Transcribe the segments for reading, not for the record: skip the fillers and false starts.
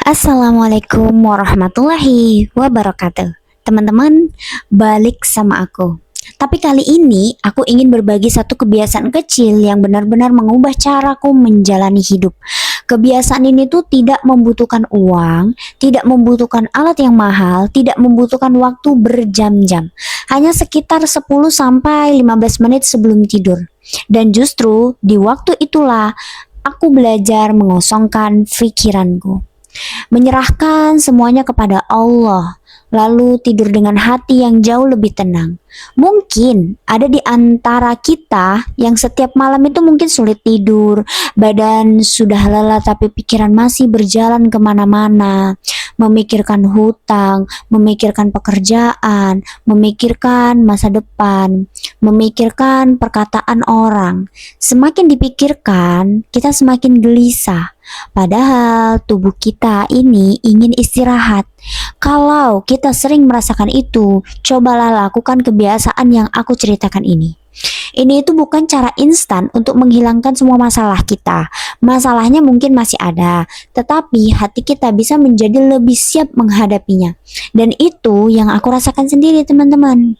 Assalamualaikum warahmatullahi wabarakatuh. Teman-teman, balik sama aku. Tapi kali ini aku ingin berbagi satu kebiasaan kecil yang benar-benar mengubah caraku menjalani hidup. Kebiasaan ini tuh tidak membutuhkan uang, tidak membutuhkan alat yang mahal, tidak membutuhkan waktu berjam-jam. Hanya sekitar 10 sampai 15 menit sebelum tidur. Dan justru di waktu itulah aku belajar mengosongkan pikiranku, menyerahkan semuanya kepada Allah, lalu tidur dengan hati yang jauh lebih tenang. Mungkin ada di antara kita yang setiap malam itu mungkin sulit tidur, badan sudah lelah tapi pikiran masih berjalan kemana-mana, memikirkan hutang, memikirkan pekerjaan, memikirkan masa depan, memikirkan perkataan orang. Semakin dipikirkan, kita semakin gelisah. Padahal tubuh kita ini ingin istirahat. Kalau kita sering merasakan itu, cobalah lakukan kebiasaan yang aku ceritakan ini. Ini itu bukan cara instan untuk menghilangkan semua masalah kita. Masalahnya mungkin masih ada, tetapi hati kita bisa menjadi lebih siap menghadapinya. Dan itu yang aku rasakan sendiri, teman-teman.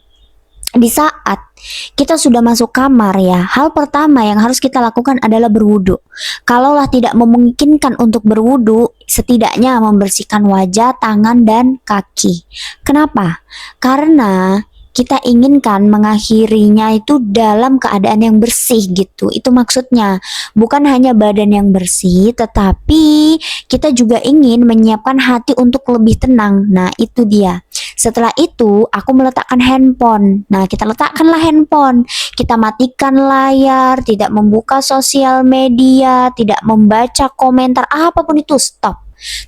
Di saat kita sudah masuk kamar ya, hal pertama yang harus kita lakukan adalah berwudu. Kalaulah tidak memungkinkan untuk berwudu, setidaknya membersihkan wajah, tangan, dan kaki. Kenapa? Karena kita inginkan mengakhirinya itu dalam keadaan yang bersih gitu. Itu maksudnya. Bukan hanya badan yang bersih, tetapi kita juga ingin menyiapkan hati untuk lebih tenang. Nah, itu dia. Setelah itu, aku meletakkan handphone. Nah, kita letakkanlah handphone. Kita matikan layar, tidak membuka sosial media, tidak membaca komentar, apapun itu, stop.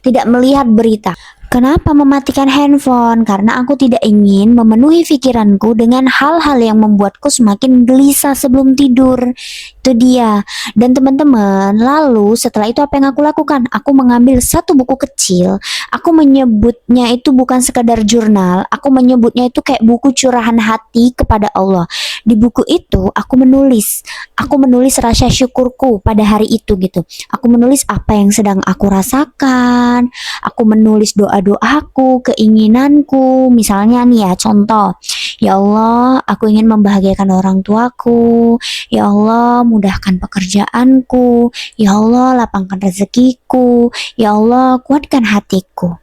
Tidak melihat berita. Kenapa mematikan handphone? Karena aku tidak ingin memenuhi pikiranku dengan hal-hal yang membuatku semakin gelisah sebelum tidur. Itu dia. Dan teman-teman, lalu setelah itu apa yang aku lakukan? Aku mengambil satu buku kecil. Aku menyebutnya itu bukan sekadar jurnal. Aku menyebutnya itu kayak buku curahan hati kepada Allah. Di buku itu aku menulis. Aku menulis rasa syukurku pada hari itu gitu. Aku menulis apa yang sedang aku rasakan. Aku menulis doa-doaku, keinginanku. Misalnya nih ya, contoh. Ya Allah, aku ingin membahagiakan orang tuaku. Ya Allah, mudahkan pekerjaanku. Ya Allah, lapangkan rezekiku. Ya Allah, kuatkan hatiku.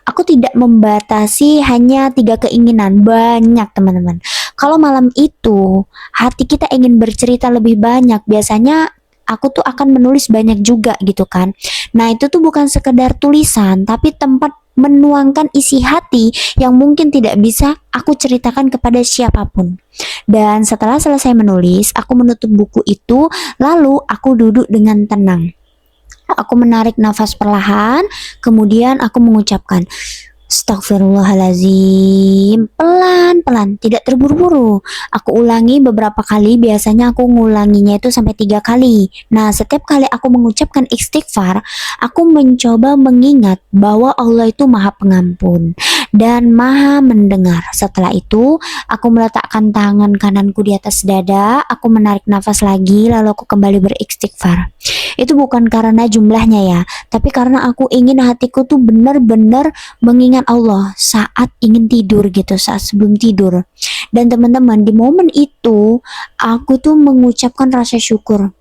Aku tidak membatasi hanya 3 keinginan, banyak teman-teman. Kalau malam itu hati kita ingin bercerita lebih banyak, biasanya aku tuh akan menulis banyak juga gitu kan. Nah, itu tuh bukan sekedar tulisan, tapi tempat menuangkan isi hati yang mungkin tidak bisa aku ceritakan kepada siapapun. Dan setelah selesai menulis, aku menutup buku itu, lalu aku duduk dengan tenang. Aku menarik nafas perlahan, kemudian aku mengucapkan Astagfirullahalazim, pelan-pelan, tidak terburu-buru. Aku ulangi beberapa kali, biasanya aku ngulanginya itu sampai 3 kali. Nah, setiap kali aku mengucapkan istighfar, aku mencoba mengingat bahwa Allah itu maha pengampun dan maha mendengar. Setelah itu, aku meletakkan tangan kananku di atas dada, aku menarik nafas lagi, lalu aku kembali beristighfar. Itu bukan karena jumlahnya ya, tapi karena aku ingin hatiku tuh benar-benar mengingat Allah saat ingin tidur gitu, saat sebelum tidur. Dan teman-teman, di momen itu aku tuh mengucapkan rasa syukur.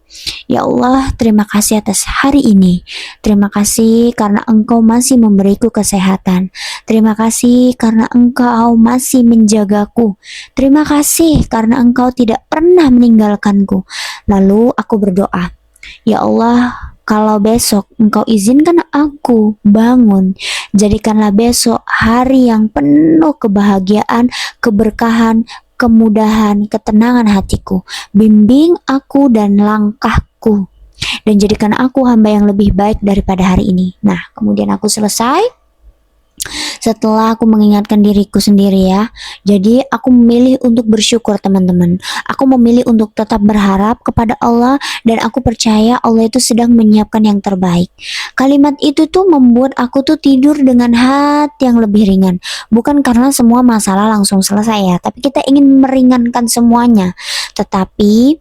Ya Allah, terima kasih atas hari ini. Terima kasih karena Engkau masih memberiku kesehatan. Terima kasih karena Engkau masih menjagaku. Terima kasih karena Engkau tidak pernah meninggalkanku. Lalu aku berdoa, ya Allah, kalau besok Engkau izinkan aku bangun, jadikanlah besok hari yang penuh kebahagiaan, keberkahan, kemudahan, ketenangan hatiku. Bimbing aku dan langkahku, dan jadikan aku hamba yang lebih baik daripada hari ini. Nah, kemudian aku selesai. Setelah aku mengingatkan diriku sendiri ya, jadi aku memilih untuk bersyukur teman-teman. Aku memilih untuk tetap berharap kepada Allah dan aku percaya Allah itu sedang menyiapkan yang terbaik. Kalimat itu tuh membuat aku tuh tidur dengan hati yang lebih ringan. Bukan karena semua masalah langsung selesai ya, tapi kita ingin meringankan semuanya. Tetapi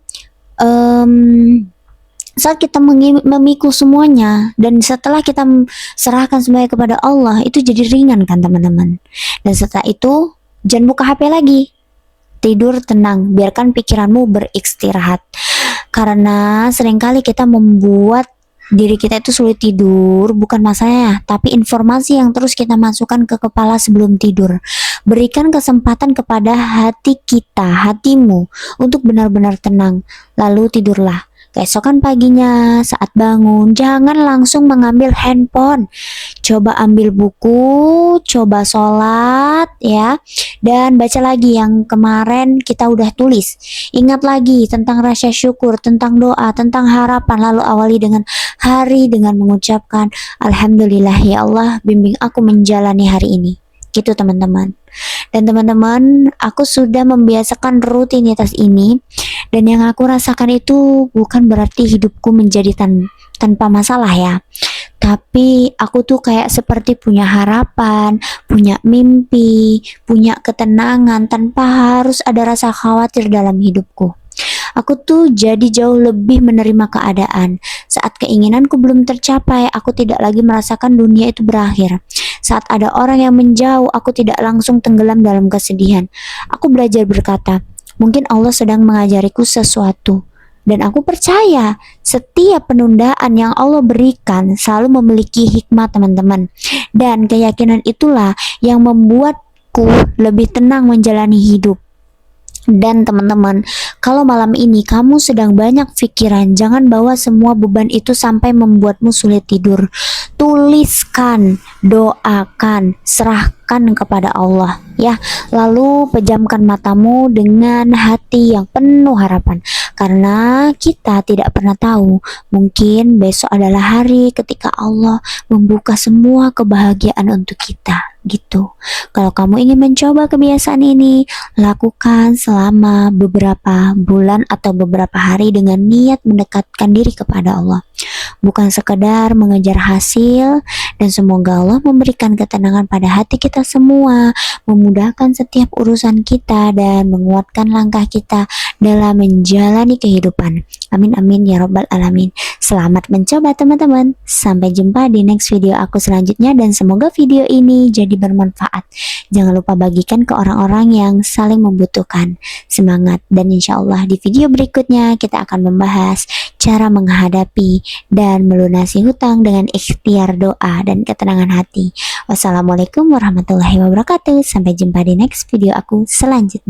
Saat kita memikul semuanya dan setelah kita serahkan semuanya kepada Allah, itu jadi ringan kan teman-teman. Dan setelah itu jangan buka HP lagi. Tidur tenang, biarkan pikiranmu beristirahat. Karena seringkali kita membuat diri kita itu sulit tidur, bukan masalahnya, tapi informasi yang terus kita masukkan ke kepala sebelum tidur. Berikan kesempatan kepada hati kita, hatimu, untuk benar-benar tenang, lalu tidurlah. Keesokan paginya saat bangun, jangan langsung mengambil handphone. Coba ambil buku, coba sholat ya, dan baca lagi yang kemarin kita udah tulis. Ingat lagi tentang rasa syukur, tentang doa, tentang harapan, lalu awali dengan hari dengan mengucapkan Alhamdulillah ya Allah, bimbing aku menjalani hari ini. Gitu teman-teman. Dan teman-teman, aku sudah membiasakan rutinitas ini, dan yang aku rasakan itu bukan berarti hidupku menjadi tanpa masalah ya. Tapi aku tuh kayak seperti punya harapan, punya mimpi, punya ketenangan tanpa harus ada rasa khawatir dalam hidupku. Aku tuh jadi jauh lebih menerima keadaan. Saat keinginanku belum tercapai, aku tidak lagi merasakan dunia itu berakhir. Saat ada orang yang menjauh, aku tidak langsung tenggelam dalam kesedihan. Aku belajar berkata, mungkin Allah sedang mengajariku sesuatu. Dan aku percaya setiap penundaan yang Allah berikan selalu memiliki hikmah teman-teman. Dan keyakinan itulah yang membuatku lebih tenang menjalani hidup. Dan teman-teman, kalau malam ini kamu sedang banyak pikiran, jangan bawa semua beban itu sampai membuatmu sulit tidur. Tuliskan, doakan, serahkan kepada Allah ya. Lalu pejamkan matamu dengan hati yang penuh harapan. Karena kita tidak pernah tahu, mungkin besok adalah hari ketika Allah membuka semua kebahagiaan untuk kita gitu. Kalau kamu ingin mencoba kebiasaan ini, lakukan selama beberapa bulan atau beberapa hari dengan niat mendekatkan diri kepada Allah. Bukan sekedar mengejar hasil, dan semoga Allah memberikan ketenangan pada hati kita semua, memudahkan setiap urusan kita dan menguatkan langkah kita dalam menjalani kehidupan. Amin amin ya robbal alamin. Selamat mencoba teman-teman. Sampai jumpa di next video aku selanjutnya, dan semoga video ini jadi bermanfaat. Jangan lupa bagikan ke orang-orang yang saling membutuhkan. Semangat, dan insya Allah di video berikutnya kita akan membahas cara menghadapi dan melunasi hutang dengan ikhtiar doa dan ketenangan hati. Wassalamualaikum warahmatullahi wabarakatuh. Sampai jumpa di next video aku selanjutnya.